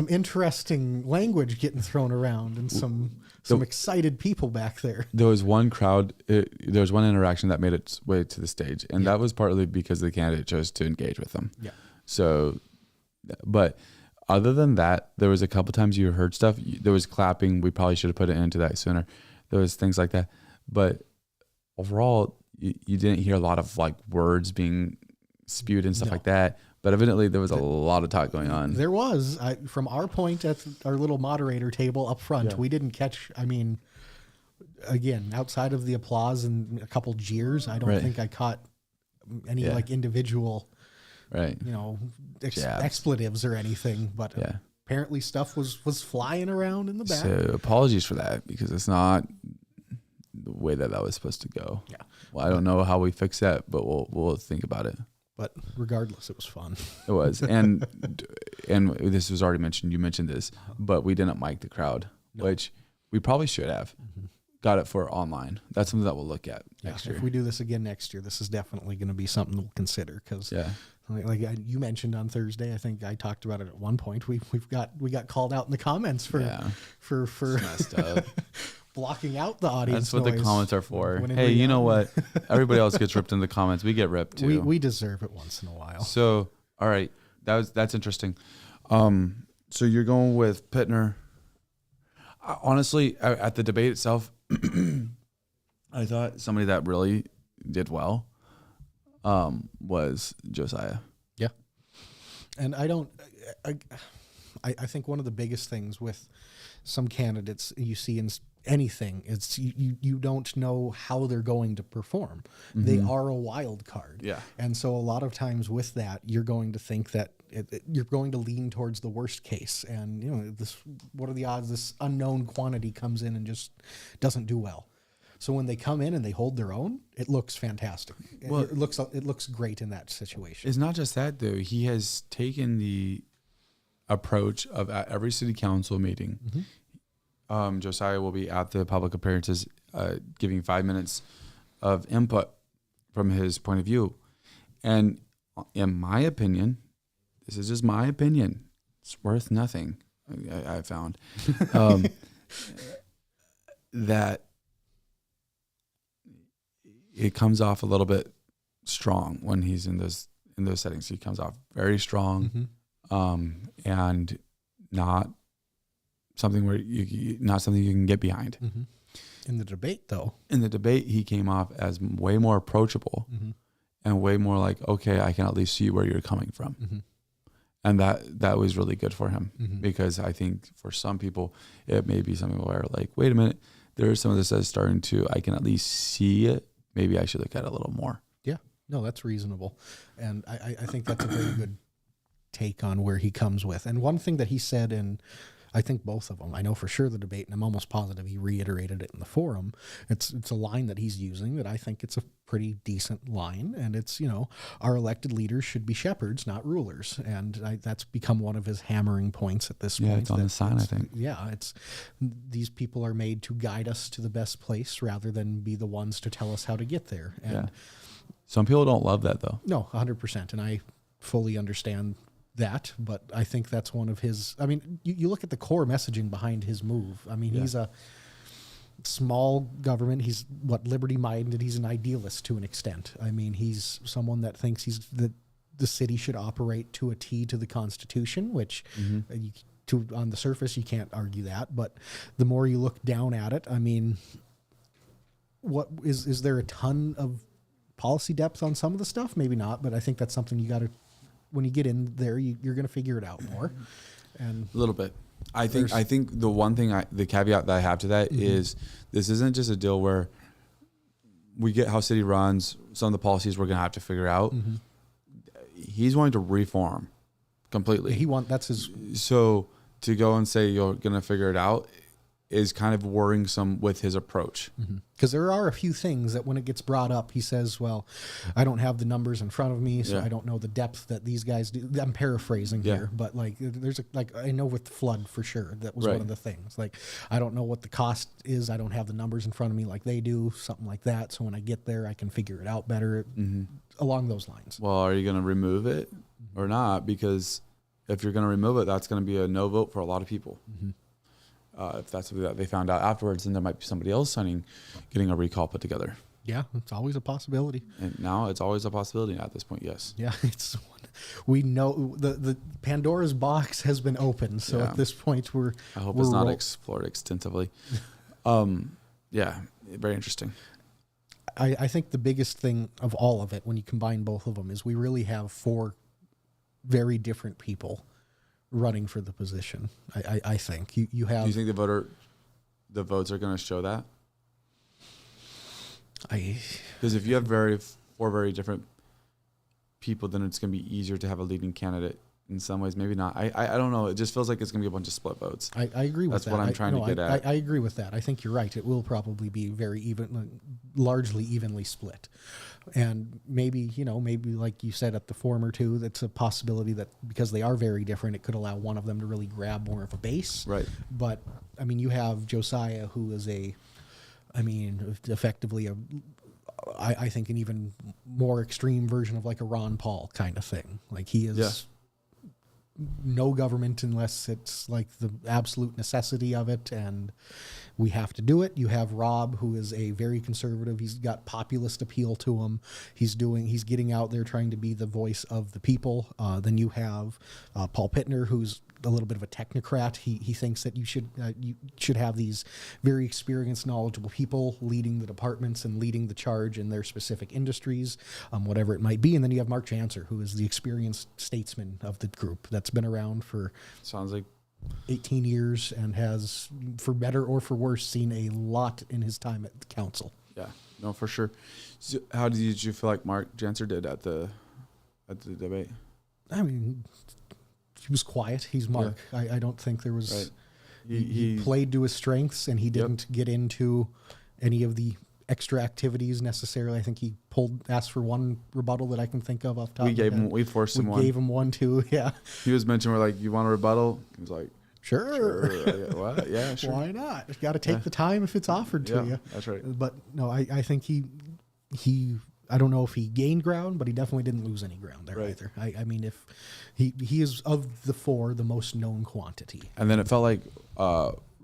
interesting language getting thrown around and some excited people back there. There was one there was one interaction that made its way to the stage, and that was partly because the candidate chose to engage with them. Yeah. So, but other than that, there was a couple times you heard stuff. There was clapping. We probably should have put it into that sooner. There was things like that. But overall, you didn't hear a lot of like words being spewed and stuff like that. But evidently there was a lot of talk going on. There was. From our point at our little moderator table up front, we didn't catch, I mean, again, outside of the applause and a couple jeers, I don't think I caught any like individual, expletives or anything. But apparently stuff was flying around in the back. So apologies for that, because it's not the way that was supposed to go. Yeah. Well, I don't know how we fix that, but we'll think about it. But regardless, it was fun. It was. And this was already mentioned. You mentioned this, but we didn't mic the crowd, which we probably should have. Got it for online. That's something that we'll look at next year. If we do this again next year, this is definitely going to be something we'll consider. Because like you mentioned on Thursday, I think I talked about it at one point. We got called out in the comments for messed up. Blocking out the audience. That's what the comments are for. Hey, you know what? Everybody else gets ripped in the comments. We get ripped too. We deserve it once in a while. So, all right, that's interesting. So you're going with Pittner. Honestly, at the debate itself, I thought somebody that really did well was Josiah. Yeah, and I think one of the biggest things with some candidates you see in anything, it's you don't know how they're going to perform. They are a wild card. Yeah. And so a lot of times with that, you're going to think that you're going to lean towards the worst case. And what are the odds this unknown quantity comes in and just doesn't do well? So when they come in and they hold their own, it looks fantastic. Well, it looks great in that situation. It's not just that though. He has taken the approach of at every city council meeting, Josiah will be at the public appearances, giving 5 minutes of input from his point of view. And in my opinion, this is just my opinion, it's worth nothing. I found that it comes off a little bit strong when he's in those settings. He comes off very strong, and not something where not something you can get behind. In the debate, though, he came off as way more approachable and way more like, okay, I can at least see where you're coming from. And that was really good for him, because I think for some people it may be something where like, wait a minute, there's some of this that's starting to, I can at least see it. Maybe I should look at it a little more. Yeah, no, that's reasonable. And I think that's a very good take on where he comes with. And one thing that he said in, I think both of them, I know for sure the debate, and I'm almost positive he reiterated it in the forum. It's a line that he's using that I think it's a pretty decent line. And it's, our elected leaders should be shepherds, not rulers. And that's become one of his hammering points at this point. Yeah, it's on the sign, I think. Yeah, it's these people are made to guide us to the best place rather than be the ones to tell us how to get there. And some people don't love that, though. No, 100%. And I fully understand that, but I think that's one of his, I mean, you look at the core messaging behind his move. I mean, he's a small government. He's liberty-minded. He's an idealist to an extent. I mean, he's someone that thinks that the city should operate to a T to the Constitution, which on the surface, you can't argue that. But the more you look down at it, I mean, what is there a ton of policy depth on some of the stuff? Maybe not, but I think that's something you got to, when you get in there, you're going to figure it out more. And a little bit. I think the one thing the caveat that I have to that is this isn't just a deal where we get how city runs, some of the policies we're going to have to figure out. He's wanting to reform completely. That's his. So to go and say you're going to figure it out, is kind of worrisome with his approach. Because there are a few things that when it gets brought up, he says, well, I don't have the numbers in front of me, so I don't know the depth that these guys do. I'm paraphrasing here, but like there's I know with the flood for sure, that was one of the things. Like, I don't know what the cost is. I don't have the numbers in front of me like they do, something like that. So when I get there, I can figure it out better along those lines. Well, are you going to remove it or not? Because if you're going to remove it, that's going to be a no vote for a lot of people. If that's something that they found out afterwards, then there might be somebody else getting a recall put together. Yeah, it's always a possibility. And now it's always a possibility at this point, yes. Yeah, we know the Pandora's box has been opened, so at this point I hope it's not explored extensively. Yeah, very interesting. I think the biggest thing of all of it, when you combine both of them, is we really have 4 very different people running for the position. I think you have. Do you think the votes are going to show that? Because if you have 4 very different people, then it's going to be easier to have a leading candidate. In some ways, maybe not. I don't know. It just feels like it's going to be a bunch of split votes. I agree with that. That's what I'm trying to get at. I agree with that. I think you're right. It will probably be largely evenly split. And maybe like you said at the former two, that's a possibility that because they are very different, it could allow one of them to really grab more of a base. Right. But, I mean, you have Josiah, who is effectively I think an even more extreme version of like a Ron Paul kind of thing. Like he is no government unless it's like the absolute necessity of it, and we have to do it. You have Rob, who is a very conservative. He's got populist appeal to him. He's getting out there trying to be the voice of the people. Then you have Paul Pittner, who's a little bit of a technocrat. He thinks that you should have these very experienced, knowledgeable people leading the departments and leading the charge in their specific industries, whatever it might be. And then you have Mark Janser, who is the experienced statesman of the group that's been around for sounds like 18 years and has, for better or for worse, seen a lot in his time at the council. Yeah, no, for sure. So how did you feel like Mark Janser did at the debate? I mean, he was quiet. He's Mark. I don't think there was. Right. He played to his strengths, and he didn't get into any of the extra activities necessarily. I think he asked for one rebuttal that I can think of off the top. We forced him one. We gave him one too. Yeah. He was mentioning, we're like, you want a rebuttal? He was like, sure. What? Yeah, sure. Why not? You got to take the time if it's offered to you. That's right. But no, I think he. I don't know if he gained ground, but he definitely didn't lose any ground there either. I mean, if he is of the 4 the most known quantity. And then it felt like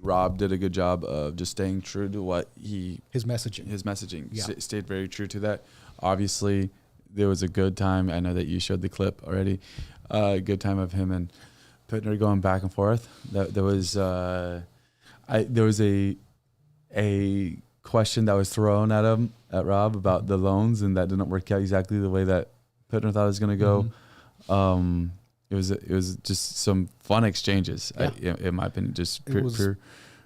Rob did a good job of just staying true to what his messaging. Yeah. Stayed very true to that. Obviously, there was a good time. I know that you showed the clip already. A good time of him and Pittner going back and forth. There was a question that was thrown at Rob about the loans, and that didn't work out exactly the way that Pittner thought it was going to go. It was just some fun exchanges. Yeah. In my opinion, just pure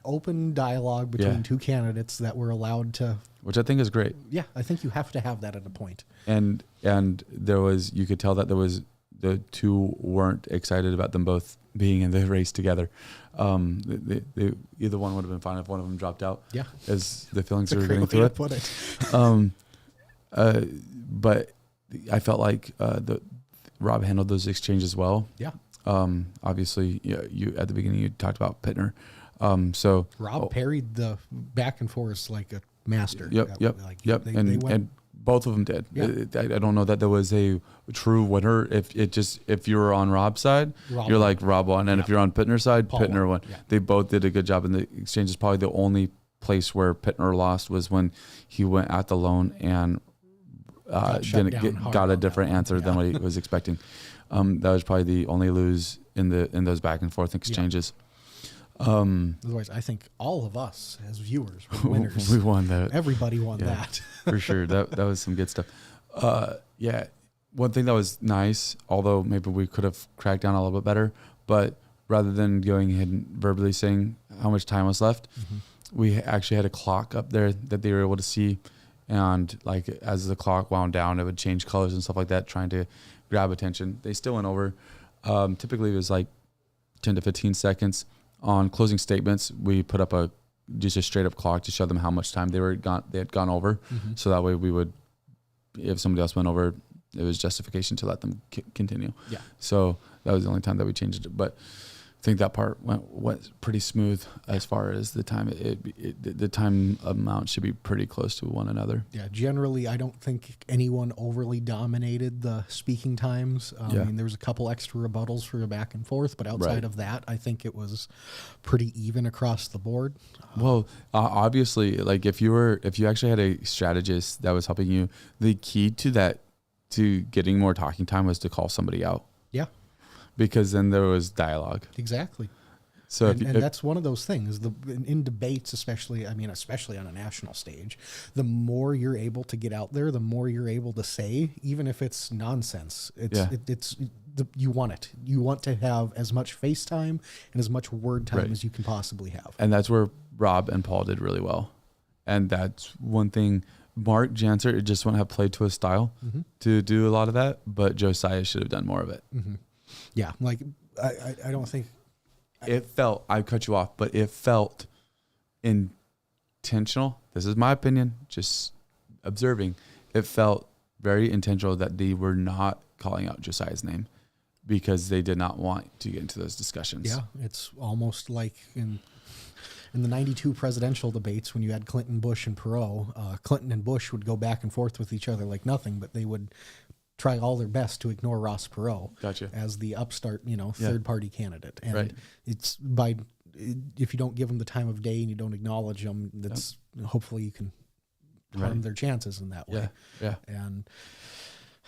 open dialogue between 2 candidates that were allowed to, which I think is great. Yeah, I think you have to have that at a point. And you could tell that the 2 weren't excited about them both being in the race together. They either one would have been fine if one of them dropped out. Yeah, as the feelings they were getting through it. Put it. But I felt like Rob handled those exchanges well. Yeah. Obviously, you at the beginning you talked about Pittner. So Rob parried the back and forth like a master. Yep. And both of them did. Yeah. I don't know that there was a true winner. If you were on Rob's side, you're like Rob won, and if you're on Pittner's side, Pittner won. Yeah. They both did a good job, and the exchange is probably the only place where Pittner lost was when he went at the loan and got a different answer than what he was expecting. That was probably the only lose in those back and forth exchanges. Otherwise, I think all of us as viewers were winners. We won that. Everybody won that. For sure. That was some good stuff. One thing that was nice, although maybe we could have cracked down a little bit better, but rather than going ahead and verbally saying how much time was left, we actually had a clock up there that they were able to see. And like as the clock wound down, it would change colors and stuff like that, trying to grab attention. They still went over. Typically it was like 10 to 15 seconds. On closing statements, we put up a just a straight up clock to show them how much time they had gone over. So that way we would, if somebody else went over, it was justification to let them continue. Yeah. So that was the only time that we changed it. But I think that part went pretty smooth as far as the time. The time amount should be pretty close to one another. Yeah, generally, I don't think anyone overly dominated the speaking times. I mean, there was a couple extra rebuttals for the back and forth, but outside of that, I think it was pretty even across the board. Well, obviously, like if you actually had a strategist that was helping you, the key to getting more talking time was to call somebody out. Yeah. Because then there was dialogue. Exactly. So and that's one of those things. In debates, especially on a national stage, the more you're able to get out there, the more you're able to say, even if it's nonsense. You want it. You want to have as much face time and as much word time as you can possibly have. And that's where Rob and Paul did really well. And that's one thing. Mark Janser just wouldn't have played to his style to do a lot of that, but Josiah should have done more of it. Yeah, like I don't think it felt. I cut you off, but it felt intentional. This is my opinion, just observing. It felt very intentional that they were not calling out Josiah's name because they did not want to get into those discussions. Yeah, it's almost like in the 92 presidential debates when you had Clinton, Bush, and Perot, Clinton and Bush would go back and forth with each other like nothing, but they would try all their best to ignore Ross Perot as the upstart, third-party candidate. And it's if you don't give them the time of day and you don't acknowledge them, that's hopefully you can harm their chances in that way. Yeah. And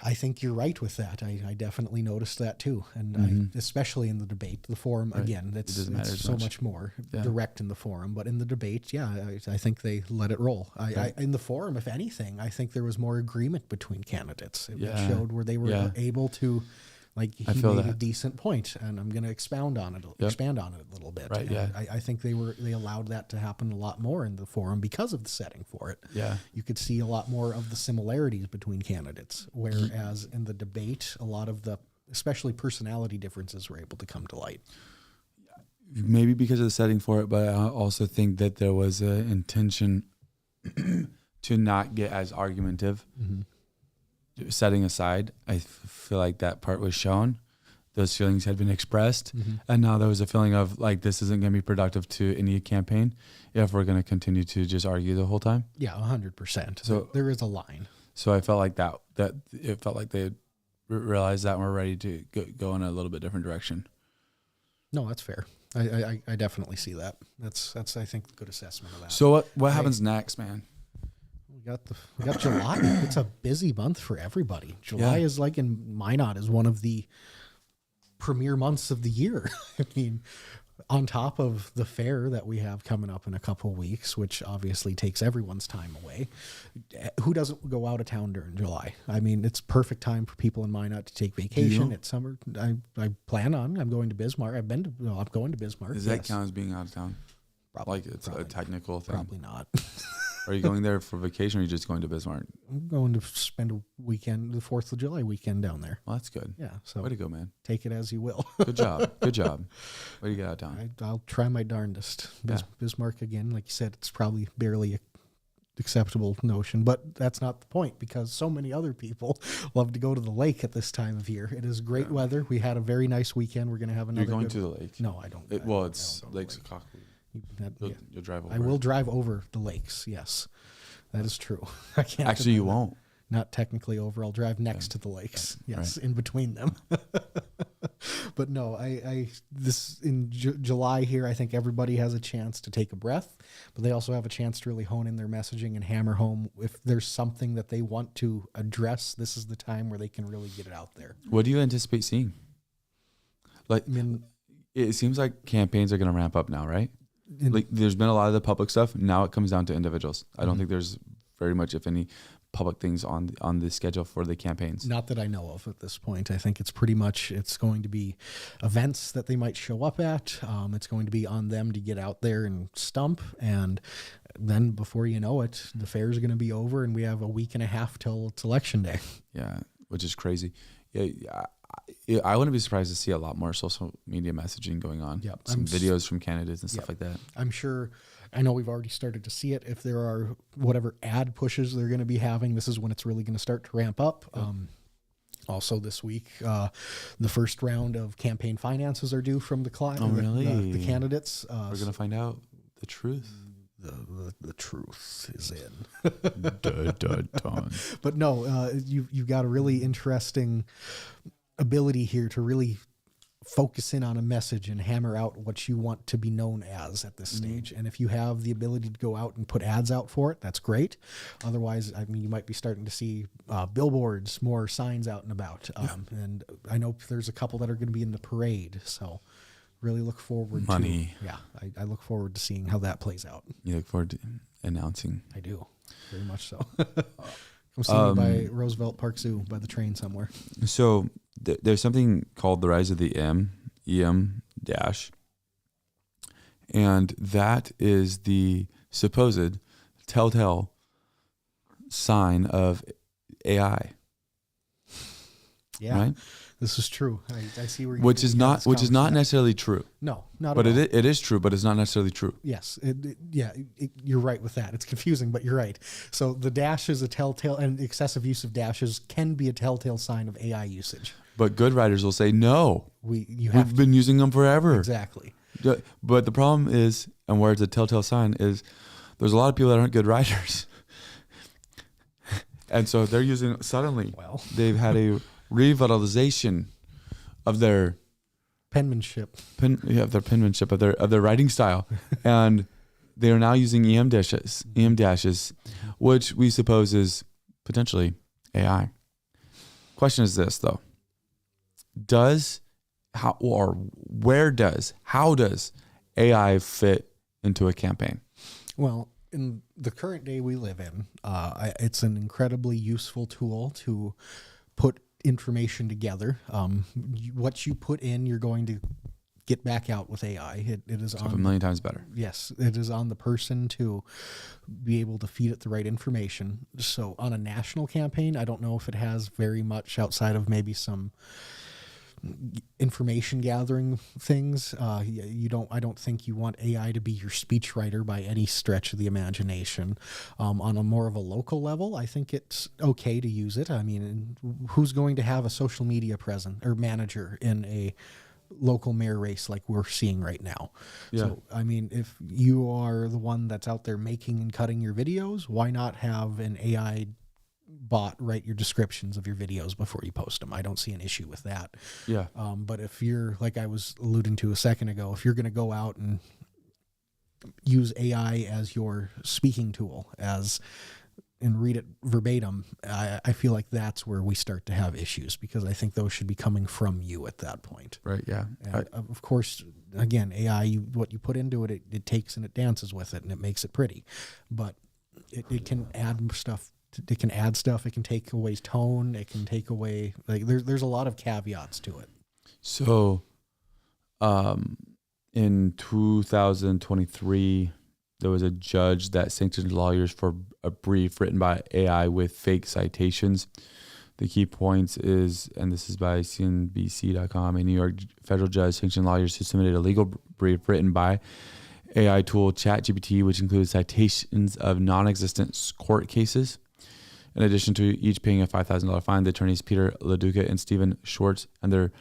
I think you're right with that. I definitely noticed that too. And especially in the debate, the forum, again, it's so much more direct in the forum, but in the debate, I think they let it roll. In the forum, if anything, I think there was more agreement between candidates. It showed where they were able to, like, he made a decent point, and I'm going to expand on it a little bit. Right. And I think they allowed that to happen a lot more in the forum because of the setting for it. Yeah. You could see a lot more of the similarities between candidates, whereas in the debate, a lot of the, especially personality differences, were able to come to light. Maybe because of the setting for it, but I also think that there was an intention to not get as argumentative. Setting aside, I feel like that part was shown. Those feelings had been expressed. And now there was a feeling of like, this isn't going to be productive to any campaign if we're going to continue to just argue the whole time. Yeah, 100%. So there is a line. So I felt like that it felt like they had realized that and were ready to go in a little bit different direction. No, that's fair. I definitely see that. That's I think a good assessment of that. So what happens next, man? We got July. It's a busy month for everybody. July is like in Minot is one of the premier months of the year. I mean, on top of the fair that we have coming up in a couple of weeks, which obviously takes everyone's time away. Who doesn't go out of town during July? I mean, it's perfect time for people in Minot to take vacation. It's summer. I plan on. I'm going to Bismarck. I'm going to Bismarck. Does that count as being out of town? Probably, like it's a technical thing. Probably not. Are you going there for vacation or are you just going to Bismarck? I'm going to spend a weekend, the 4th of July weekend down there. Well, that's good. Yeah. So way to go, man. Take it as you will. Good job. Good job. Way to get out of town. I'll try my darndest. Bismarck, again, like you said, it's probably barely an acceptable notion, but that's not the point because so many other people love to go to the lake at this time of year. It is great weather. We had a very nice weekend. We're going to have another. You're going to the lake? No, I don't. It's Lake Sakakawea. You'll drive over. I will drive over the lakes. Yes, that is true. I can't. Actually, you won't. Not technically over. I'll drive next to the lakes. Yes, in between them. But no, this in July here, I think everybody has a chance to take a breath, but they also have a chance to really hone in their messaging and hammer home if there's something that they want to address. This is the time where they can really get it out there. What do you anticipate seeing? Like, I mean, it seems like campaigns are going to ramp up now, right? Like there's been a lot of the public stuff. Now it comes down to individuals. I don't think there's very much, if any, public things on the schedule for the campaigns. Not that I know of at this point. I think it's pretty much, it's going to be events that they might show up at. It's going to be on them to get out there and stump. And then before you know it, the fair is going to be over and we have a week and a half till it's election day. Yeah, which is crazy. Yeah, I wouldn't be surprised to see a lot more social media messaging going on. Yep. Some videos from candidates and stuff Yep. like that. I'm sure. I know we've already started to see it. If there are whatever ad pushes they're going to be having, this is when it's really going to start to ramp up. Also this week, the first round of campaign finances are due from the client. Oh, really? The candidates. We're going to find out the truth. The truth is in. Dakotan. But no, you've got a really interesting ability here to really focus in on a message and hammer out what you want to be known as at this stage. And if you have the ability to go out and put ads out for it, that's great. Otherwise, I mean, you might be starting to see billboards, more signs out and about. And I know there's a couple that are going to be in the parade. So really look forward Money. to, I look forward to seeing how that plays out. You look forward to announcing. I do, very much so. Come see me by Roosevelt Park Zoo by the train somewhere. So there's something called the rise of the EM dash. And that is the supposed telltale sign of AI. Yeah, right? This is true. I see where you're Which is not necessarily true. No, not But at all. it is true, but it's not necessarily true. Yes. You're right with that. It's confusing, but you're right. So the dash is a telltale, and excessive use of dashes can be a telltale sign of AI usage. But good writers will say, no, We've been using them forever. Exactly. But the problem is, and where it's a telltale sign, is there's a lot of people that aren't good writers. And so they're using, suddenly, they've had a revitalization of their penmanship, their penmanship, of their writing style. And they are now using EM dashes, which we suppose is potentially AI. Question is this, though. How does AI fit into a campaign? Well, in the current day we live in, it's an incredibly useful tool to put information together. What you put in, you're going to get back out with AI. It is a million times better. Yes, it is on the person to be able to feed it the right information. So on a national campaign, I don't know if it has very much outside of maybe some information gathering things. I don't think you want AI to be your speechwriter by any stretch of the imagination. On a more of a local level, I think it's okay to use it. I mean, who's going to have a social media present or manager in a local mayor race like we're seeing right now? Yeah. So, I mean, if you are the one that's out there making and cutting your videos, why not have an AI bot write your descriptions of your videos before you post them? I don't see an issue with that. Yeah. But if you're, like I was alluding to a second ago, if you're going to go out and use AI as your speaking tool and read it verbatim, I feel like that's where we start to have issues, because I think those should be coming from you at that point. Right. Yeah. And of course, again, AI, what you put into it, it takes and it dances with it and it makes it pretty, but it can add stuff. It can add stuff. It can take away tone. It can take away, like, there's a lot of caveats to it. So, in 2023, there was a judge that sanctioned lawyers for a brief written by AI with fake citations. The key points is, and this is by CNBC.com, a New York federal judge sanctioned lawyers who submitted a legal brief written by AI tool ChatGPT, which includes citations of non-existent court cases. In addition to each paying a $5,000 fine, the attorneys Peter LaDuca and Stephen Schwartz and their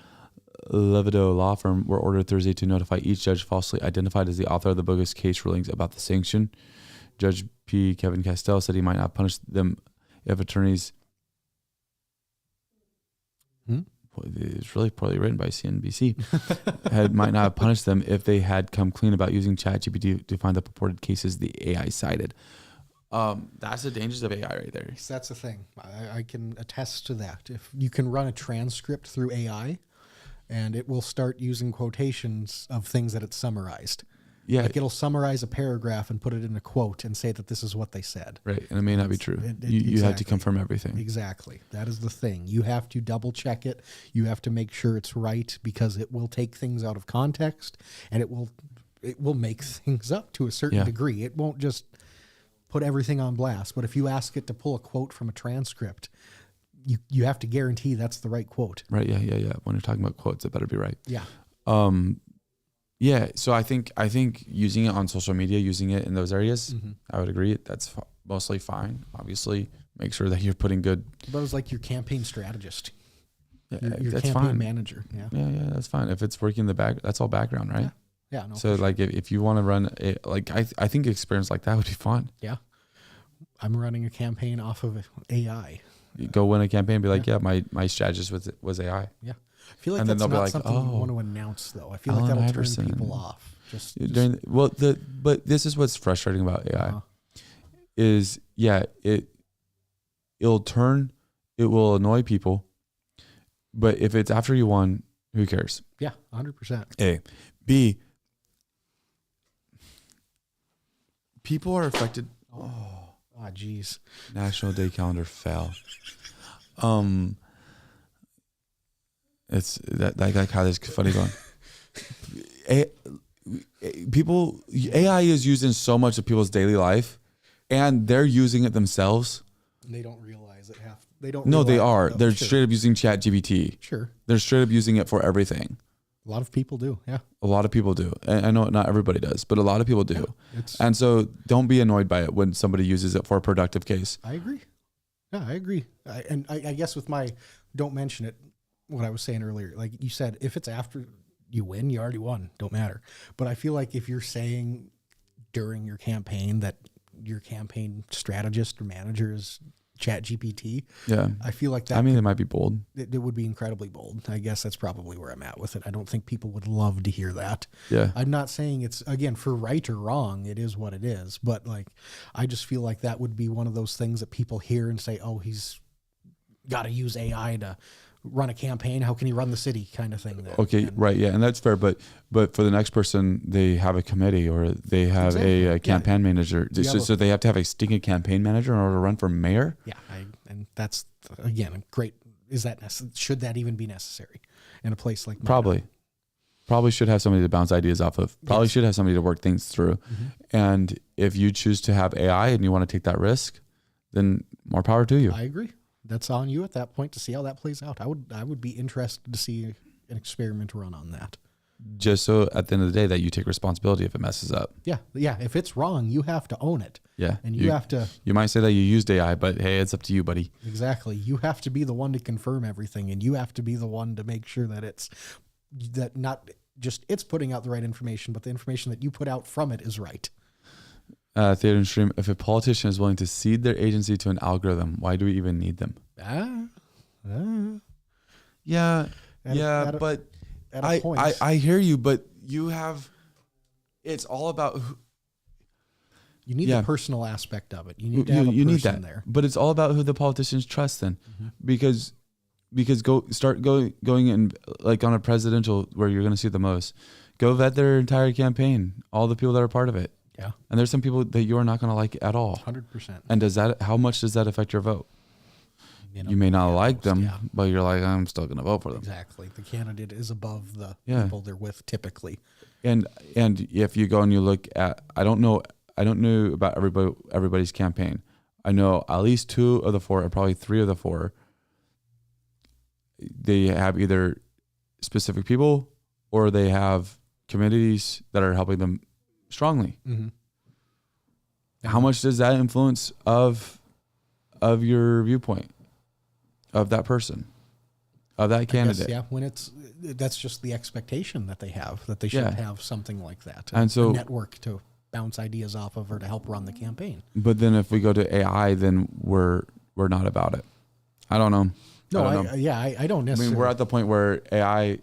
Levido law firm were ordered Thursday to notify each judge falsely identified as the author of the bogus case rulings about the sanction. Judge P. Kevin Castell said he might not punish them if attorneys... It's really poorly written by CNBC. Might not have punished them if they had come clean about using ChatGPT to find the purported cases the AI cited. That's the dangers of AI right there. That's the thing. I can attest to that. If you can run a transcript through AI, and it will start using quotations of things that it's summarized. Yeah. Like, it'll summarize a paragraph and put it in a quote and say that this is what they said. Right. And it may not be true. You have to confirm everything. Exactly. That is the thing. You have to double check it. You have to make sure it's right, because it will take things out of context, and it will make things up to a certain degree. It won't just put everything on blast. But if you ask it to pull a quote from a transcript, you have to guarantee that's the right quote. Right. Yeah. When you're talking about quotes, it better be right. Yeah. Yeah. So I think using it on social media, using it in those areas, I would agree. That's mostly fine. Obviously, make sure that you're putting good. But it was like your campaign strategist. Yeah, your that's campaign fine. manager. Yeah. Yeah, that's fine. If it's working in the back, that's all background, right? Yeah. No, so like if you want to run it, like I think experience like that would be fun. Yeah. I'm running a campaign off of AI. You go win a campaign, be like, my strategist was AI. Yeah. I feel like And then that's they'll be not like, something you oh, want to announce, though. I feel like Alan that'll Iverson. turn people off. Just But this is what's frustrating about AI is it will annoy people, but if it's after you won, who cares? Yeah, 100%. A, B, people are affected. Oh, geez. National Day calendar fell. It's that like how this funny going. AI is used in so much of people's daily life, and they're using it themselves. They don't realize it. They don't. No, they are. No, They're sure. straight up using ChatGPT. Sure. They're straight up using it for everything. A lot of people do. Yeah. A lot of people do. And I know not everybody does, but a lot of people do. Yeah, and so don't be annoyed by it when somebody uses it for a productive case. I agree. Yeah, I agree. I guess with my don't mention it, what I was saying earlier, like you said, if it's after you win, you already won. Don't matter. But I feel like if you're saying during your campaign that your campaign strategist or manager is ChatGPT, yeah, I feel like that. I mean, it might be bold. It would be incredibly bold. I guess that's probably where I'm at with it. I don't think people would love to hear that. Yeah. I'm not saying it's, again, for right or wrong, it is what it is. But like, I just feel like that would be one of those things that people hear and say, oh, he's got to use AI to run a campaign. How can he run the city kind of thing? There. Okay. Right. Yeah. And that's fair. But for the next person, they have a committee or they have a campaign manager. So they have to have a stinking campaign manager in order to run for mayor. Yeah. And that's, again, great. Should that even be necessary in a place like Minot? Probably should have somebody to bounce ideas off of. Probably should have somebody to work things through. And if you choose to have AI and you want to take that risk, then more power to you. I agree. That's on you at that point to see how that plays out. I would be interested to see an experiment run on that. Just so at the end of the day that you take responsibility if it messes up. Yeah. If it's wrong, you have to own it. Yeah. And you have to. You might say that you used AI, but hey, it's up to you, buddy. Exactly. You have to be the one to confirm everything, and you have to be the one to make sure that not just it's putting out the right information, but the information that you put out from it is right. Theater and Stream, if a politician is willing to cede their agency to an algorithm, why do we even need them? But I hear you, but you have, it's all about you need the personal aspect of it. You need to have a person there. But it's all about who the politicians trust then, because going in like on a presidential where you're going to see the most, go vet their entire campaign, all the people that are part of it. Yeah. And there's some people that you're not going to like at all. 100%. And how much does that affect your vote? You may not like them, but you're like, I'm still going to vote for them. Exactly. The candidate is above the people they're with typically. And if you go and you look at, I don't know about everybody's campaign. I know at least 2 of the 4, and probably 3 of the 4, they have either specific people or they have communities that are helping them strongly. How much does that influence of your viewpoint of that person, of that candidate? Guess, when that's just the expectation that they have, that they should have something like that, and so a network to bounce ideas off of or to help run the campaign. But then if we go to AI, then we're not about it. I don't know. No, I don't necessarily. I mean, we're at the point where AI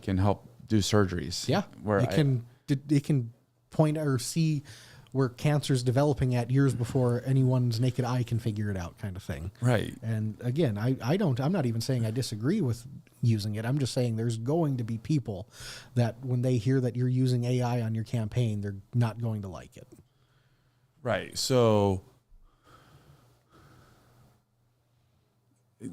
can help do surgeries. Yeah, where it can point or see where cancer's developing at years before anyone's naked eye can figure it out, kind of thing. Right. And again, I'm not even saying I disagree with using it. I'm just saying there's going to be people that when they hear that you're using AI on your campaign, they're not going to like it. Right. So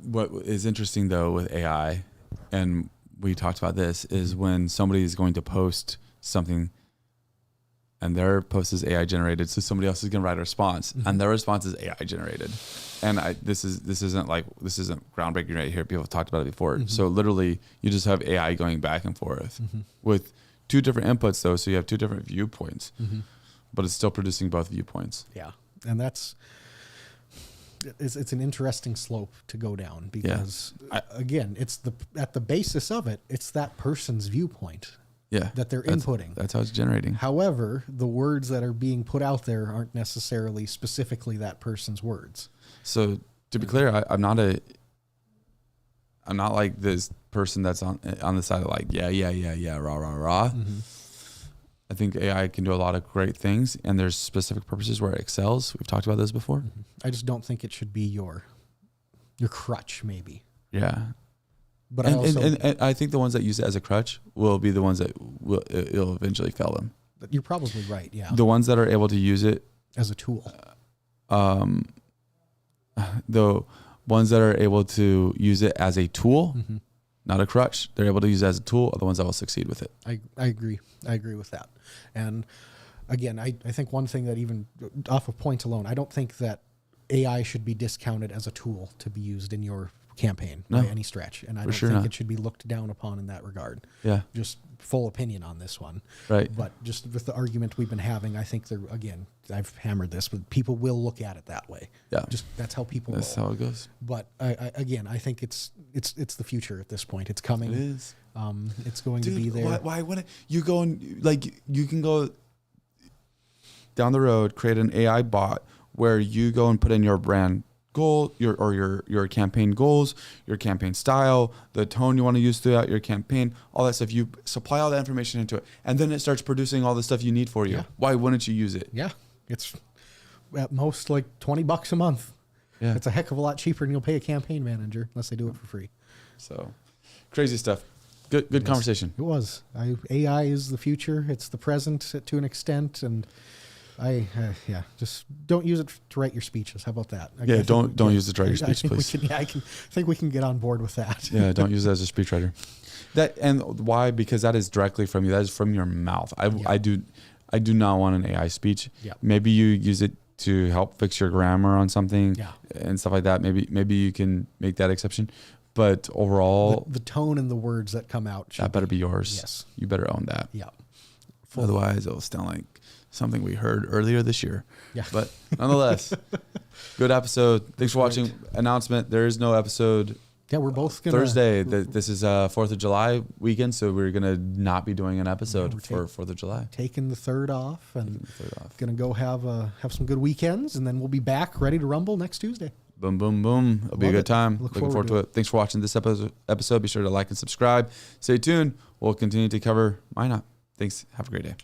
what is interesting though with AI, and we talked about this, is when somebody is going to post something and their post is AI generated. So somebody else is going to write a response, and their response is AI generated. And this isn't groundbreaking right here. People have talked about it before. So literally, you just have AI going back and forth with 2 different inputs, though. So you have 2 different viewpoints, but it's still producing both viewpoints. Yeah, and it's an interesting slope to go down because again, it's at the basis of it, it's that person's viewpoint. Yeah, that they're inputting. That's how it's generating. However, the words that are being put out there aren't necessarily specifically that person's words. So to be clear, I'm not like this person that's on the side of like yeah rah. I think AI can do a lot of great things, and there's specific purposes where it excels. We've talked about this before. I just don't think it should be your crutch, maybe. Yeah. But and I think the ones that use it as a crutch will be the ones that it'll eventually fail them. You're probably right. Yeah. The ones that are able to use it as a tool. The ones that are able to use it as a tool, not a crutch, they're able to use it as a tool, are the ones that will succeed with it. I agree. I agree with that. And again, I think one thing that even off of points alone, I don't think that AI should be discounted as a tool to be used in your campaign by any stretch. And I don't think it should be looked down upon in that regard. Yeah. Just full opinion on this one. Right. But just with the argument we've been having, I think I've hammered this, but people will look at it that way. Yeah. Just that's how people That's how it goes. But I think it's the future at this point. It's coming. It is. It's going to be there. Why wouldn't you go and you can go down the road, create an AI bot where you go and put in your brand goal, your campaign goals, your campaign style, the tone you want to use throughout your campaign, all that stuff. You supply all that information into it, and then it starts producing all the stuff you need for you. Yeah. Why wouldn't you use it? Yeah, it's at most like $20 a month. Yeah, it's a heck of a lot cheaper than you'll pay a campaign manager unless they do it for free. So, crazy stuff. Good conversation. It was. AI is the future. It's the present to an extent, and just don't use it to write your speeches. How about that? Don't use it to write your speech, please. I think we can get on board with that. Yeah, don't use it as a speechwriter. Why? Because that is directly from you. That is from your mouth. I do not want an AI speech. Yeah. Maybe you use it to help fix your grammar on something and stuff like that. Maybe you can make that exception. But overall, the tone and the words that come out that better be yours. Yes, you better own that. Yeah. Otherwise, it'll sound like something we heard earlier this year. Yeah. But nonetheless, good episode. Thanks for watching. Announcement: there is no episode. Yeah, we're both gonna Thursday. This is 4th of July weekend, so we're gonna not be doing an episode for 4th of July. Taking the 3rd off, and gonna go have some good weekends, and then we'll be back ready to rumble next Tuesday. Boom, boom, boom. It'll be a good time. Looking forward to it. Thanks for watching this episode. Be sure to like and subscribe. Stay tuned. We'll continue to cover Minot. Thanks. Have a great day.